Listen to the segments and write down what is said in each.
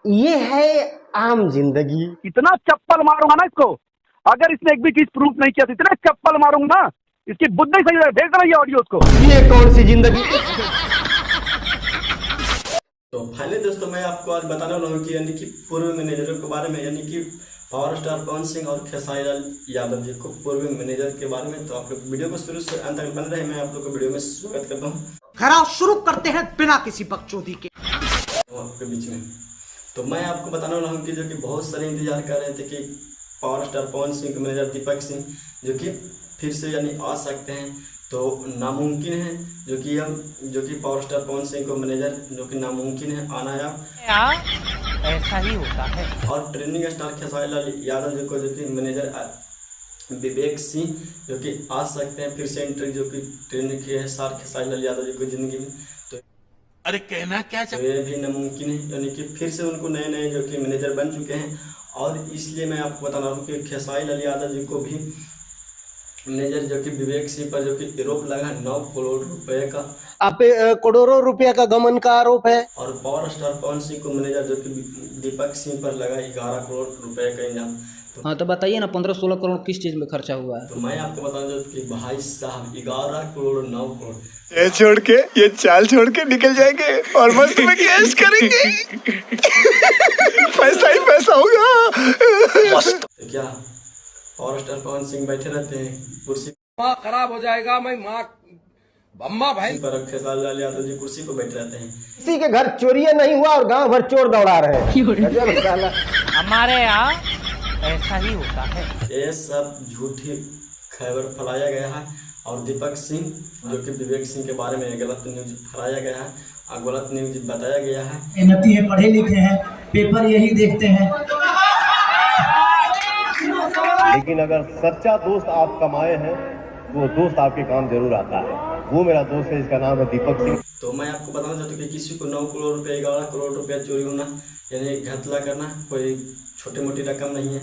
ये है आम जिंदगी। इतना चप्पल मारूंगा ना इसको, अगर इसने एक भी चीज प्रूफ नहीं किया तो इतना चप्पल मारूंगा ना, इसकी बुद्धि सही है। भेज देना ये ऑडियो उसको। ये कौन सी जिंदगी। तो फाइनली दोस्तों मैं आपको आज बताने वाला हूँ कि यानी कि पूर्व मैनेजरों के बारे में, यानी कि पावर स्टार पवन सिंह और खेसारी लाल यादव जी को पूर्व मैनेजर के बारे में। तो आप लोग वीडियो को शुरू से अंत तक बन रहे, मैं आप लोग को वीडियो में स्वागत करता हूँ। खराब शुरू करते हैं बिना किसी बकचोदी के आपके बीच में तो मैं आपको बताने वाला हूँ कि जो कि बहुत सारे इंतजार कर रहे थे कि पावर स्टार पवन सिंह के मैनेजर दीपक सिंह जो कि फिर से यानी आ सकते हैं, तो नामुमकिन है जो कि पावर स्टार पवन सिंह को मैनेजर जो कि नामुमकिन है आना ऐसा ही होता है। और ट्रेंडिंग स्टार खेसारी लाल यादव जी को जो कि मैनेजर विवेक सिंह जो कि आ सकते हैं फिर से एंट्री जो कि ट्रेंडिंग के स्टार खेसारी लाल यादव जी को जिंदगी में। तो अरे कहना क्या तो ये भी नामुमकिन है, यानी कि फिर से उनको नए जो कि मैनेजर बन चुके हैं। और इसलिए मैं आपको बता रहा हूँ कि खेसारी लाल यादव जी को भी मैनेजर जो कि विवेक सिंह पर जो कि आरोप लगा 9 करोड़ रुपए का, आप करोड़ों रुपया का गमन का आरोप है। और पावर स्टार पवन सिंह को मैनेजर जो कि दीपक सिंह पर लगा 11 करोड़ रुपए का इल्जाम। हाँ तो बताइए ना 15-16 करोड़ किस चीज में खर्चा हुआ है। तो मैं आपको बता दूं कि भाई साहब 11 करोड़ 9 करोड़ ये छोड़ के, ये चाल छोड़ के निकल जाएंगे और मस्त में कैश करेंगे। पैसा ही पैसा होगा मस्त। तो क्या पावर स्टार पवन सिंह बैठे रहते हैं कुर्सी खराब हो जाएगा। मैं माँ बम्मा भाई पर, खेसारी लाल यादव जी कुर्सी पर बैठे रहते हैं। किसी के घर चोरी नहीं हुआ और गांव भर चोर दौड़ा रहे हैं। हमारे यहाँ ऐसा ही होता है। ये सब झूठी खबर फैलाया गया है और दीपक सिंह जो कि विवेक सिंह के बारे में गलत न्यूज फैलाया गया है और गलत न्यूज बताया गया है। मेहनती है, पढ़े लिखे हैं, पेपर यही देखते हैं। लेकिन अगर सच्चा दोस्त आप कमाए हैं वो दोस्त आपके काम जरूर आता है। वो मेरा दोस्त है, इसका नाम है दीपक सिंह। तो मैं आपको बताना चाहता हूँ कि किसी को 9 करोड़ रुपये 11 करोड़ रुपया चोरी होना यानी घपला करना कोई छोटी मोटी रकम नहीं है।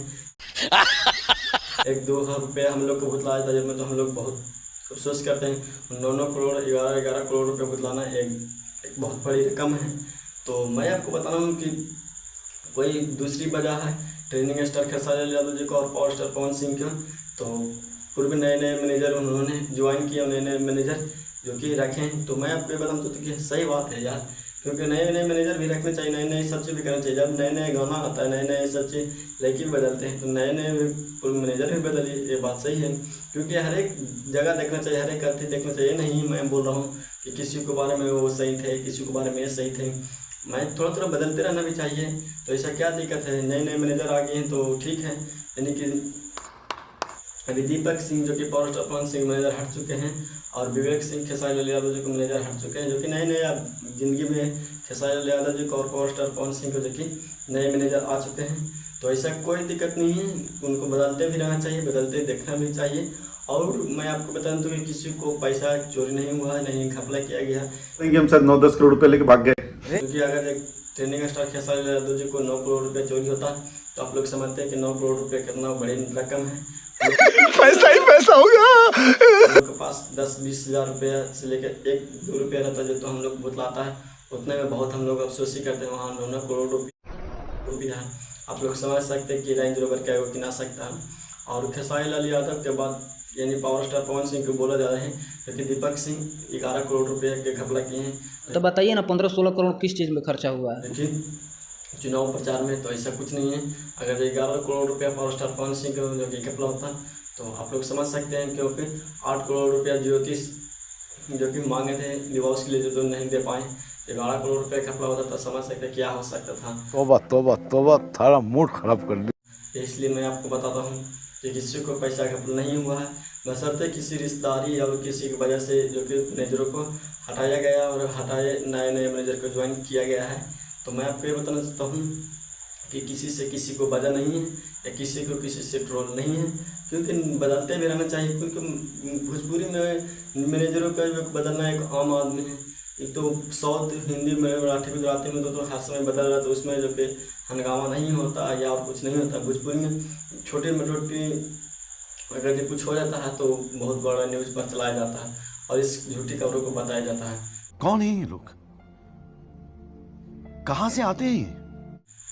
1-2 रुपया हम लोग को भुतलाया था, जिसमें तो हम लोग बहुत अफसोस करते हैं। 9 करोड़ 11 करोड़ रुपये भुतलाना एक बहुत बड़ी रकम है। तो मैं आपको बता रहा हूँ कि कोई दूसरी वजह है ट्रेंडिंग स्टार खेसारी लाल यादव जी को और पावर स्टार पवन सिंह का। तो पूर्व नए मैनेजर उन्होंने ज्वाइन किया, नए मैनेजर जो कि रखें। तो मैं आपको ये बताना चाहता हूँ कि सही बात है यार, क्योंकि नए मैनेजर भी रखने चाहिए, नए सब चीज़ भी करना चाहिए। जब नए गाना आता है, नए सब चीज़ लड़की भी बदलते हैं, तो नए पूर्व मैनेजर भी बदलिए, ये बात सही है। क्योंकि हर एक जगह देखना चाहिए, हर एक अर्थी देखना चाहिए। नहीं मैं बोल रहा हूँ कि किसी के बारे में वो सही थे, किसी के बारे में ये सही थे, मैं थोड़ा बदलते रहना भी चाहिए। तो ऐसा क्या दिक्कत है, नए मैनेजर आ गए हैं तो ठीक है। यानी कि अभी दीपक सिंह जो कि power star Pawan Singh manager हट चुके हैं और विवेक सिंह खेसारी लाल यादव जी को मैनेजर हट चुके हैं, जो कि नए जिंदगी में खेसारी लाल यादव जी को और पावर स्टार पवन सिंह को जो कि नए मैनेजर आ चुके हैं। तो ऐसा कोई दिक्कत नहीं है, उनको बदलते भी रहना चाहिए, बदलते देखना भी चाहिए। और मैं आपको बता दूँ कि किसी को पैसा चोरी नहीं हुआ है, नहीं घपला किया गया। हम शायद 9-10 करोड़ रुपये लेके भाग गए, क्योंकि अगर एक ट्रेंडिंग स्टार खेसारी लाल यादव जी को 9 करोड़ रुपये चोरी होता तो आप लोग समझते हैं कि 9 करोड़ रुपये कितना बड़ी रकम है। पैसा ही पैसा होगा। हम लोग के पास 10-20 हज़ार रुपया से लेकर 1-2 रुपया रहता है जो तो हम लोग बुतलाता है, उतने में बहुत हम लोग अफसोस ही करते हैं। वहाँ 9 करोड़ रुपया है, आप लोग समझ सकते हैं कि रेंज रोवर क्या वो किना सकता है। और खेसारी लाल यादव के बाद यानी पावर स्टार पवन सिंह को बोला जा रहा है, क्योंकि दीपक सिंह 11 करोड़ रुपये के घपला किए हैं। तो बताइए ना 15-16 करोड़ किस चीज में खर्चा हुआ है। देखिए चुनाव प्रचार में तो ऐसा कुछ नहीं है। अगर 11 करोड़ रुपया पावर स्टार पवन सिंह का जो कि घपला होता तो आप लोग समझ सकते हैं, क्योंकि 8 करोड़ रुपया ज्योतिष जो कि मांगे थे निवास के लिए जो तो नहीं दे पाए। 11 करोड़ रुपया घपला होता तो समझ सकते क्या हो सकता था। तोबा थारा मूड खराब कर दी। इसलिए मैं आपको बताता हूँ कि किसी को पैसा घपला नहीं हुआ है, बशर्ते किसी रिश्तेदारी और किसी की वजह से जो कि मैनेजरों को हटाया गया और नए मैनेजर को ज्वाइन किया गया है। तो मैं आपको ये बताना चाहता हूँ कि किसी से किसी को वजह नहीं है या किसी को किसी से ट्रोल नहीं है, क्योंकि बदलते भी रहना चाहिए। क्योंकि भोजपुरी में मैनेजरों का बदलना एक आम आदमी है। एक तो साउथ हिंदी में, मराठी गुजराती में तो हर समय बदल रहा है, तो उसमें जो कि हंगामा नहीं होता या और कुछ नहीं होता। भोजपुरी में छोटी मोटी अगर जो कुछ हो जाता है तो बहुत बड़ा न्यूज़ पर चलाया जाता है और इस झूठी खबरों को बताया जाता है। कौन है ये लोग, कहां से आते हैं ये?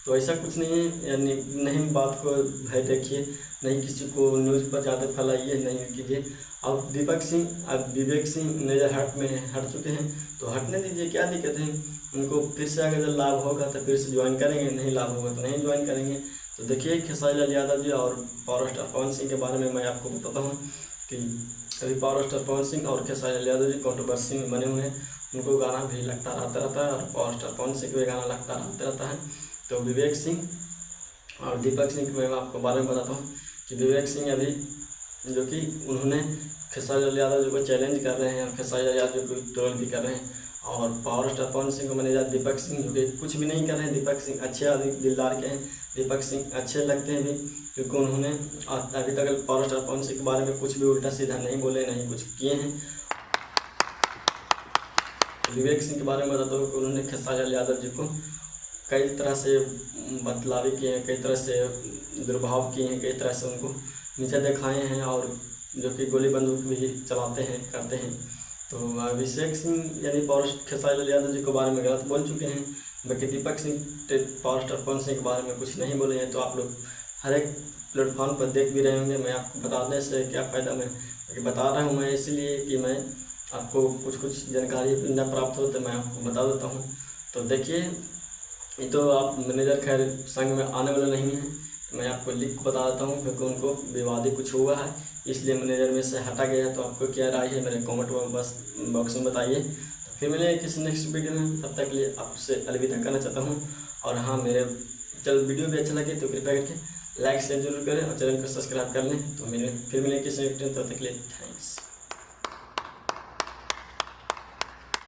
तो ऐसा कुछ नहीं है, यानी नहीं बात को भय देखिए, नहीं किसी को न्यूज़ पर ज़्यादा फैलाइए, नहीं कीजिए। अब दीपक सिंह अब विवेक सिंह मेजर हट में हट चुके हैं, तो हटने दीजिए, क्या दिक्कत है उनको। फिर से अगर लाभ होगा तो फिर से ज्वाइन करेंगे, नहीं लाभ होगा तो नहीं ज्वाइन करेंगे। तो देखिए खेसारी लाल यादव जी और पावर स्टार पवन सिंह के बारे में मैं आपको बताता हूँ कि अभी पावर स्टार पवन सिंह और खेसारी लाल यादव जी कंट्रोवर्सी में बने हुए हैं। उनको गाना भी लगता रहता है और पावर स्टार पवन सिंह को भी गाना लगता रहता है। तो विवेक सिंह और दीपक सिंह के मैं आपको बारे में बताता हूँ कि विवेक सिंह अभी जो कि उन्होंने खेसारी लाल यादव जी को चैलेंज कर रहे हैं और खेसारी लाल यादव जी को ट्रोल भी कर रहे हैं। और पावर स्टार पवन सिंह को मैनेजर दीपक सिंह जो कि कुछ भी नहीं कर रहे हैं। दीपक सिंह अच्छे आदमी दिलदार के हैं, दीपक सिंह अच्छे लगते हैं भी, क्योंकि उन्होंने अभी तक पावर स्टार पवन सिंह के बारे में कुछ भी उल्टा सीधा नहीं बोले, नहीं कुछ किए हैं। विवेक सिंह के बारे में बताता हूँ कि उन्होंने खेसारी लाल यादव जी को कई तरह से बतलावे किए हैं, कई तरह से दुर्भाव किए हैं, कई तरह से उनको नीचे दिखाए हैं और जो कि गोली बंदूक भी चलाते हैं, करते हैं। तो अभिषेक सिंह यानी खेसारी लाल यादव जी के बारे में गलत बोल चुके हैं, बाकी दीपक सिंह पावर स्टार पवन सिंह के बारे में कुछ नहीं बोले हैं। तो आप लोग हर एक प्लेटफॉर्म पर देख भी रहे होंगे। मैं आपको बताने से क्या फ़ायदा, मैं बता रहा हूँ मैं इसलिए कि मैं आपको कुछ जानकारी न प्राप्त हो तो मैं आपको बता देता हूँ। तो देखिए, ये तो आप मैनेजर खैर संग में आने वाला नहीं है, मैं आपको लिख को बता देता हूँ, क्योंकि उनको विवादित कुछ हुआ है इसलिए मैनेजर में से हटा गया है। तो आपको क्या राय है मेरे कमेंट बॉक्स में बताइए। तो फिर मिलेंगे किसी नेक्स्ट वीडियो में, तब तक के लिए आपसे अलविदा करना चाहता हूँ। और हाँ, मेरे चल वीडियो भी अच्छा लगे तो कृपया करके लाइक शेयर जरूर करें और चैनल को सब्सक्राइब कर लें। तो फिर मिलेंगे किसी नेक्स्ट वीडियो, तब तक के लिए थैंक्स।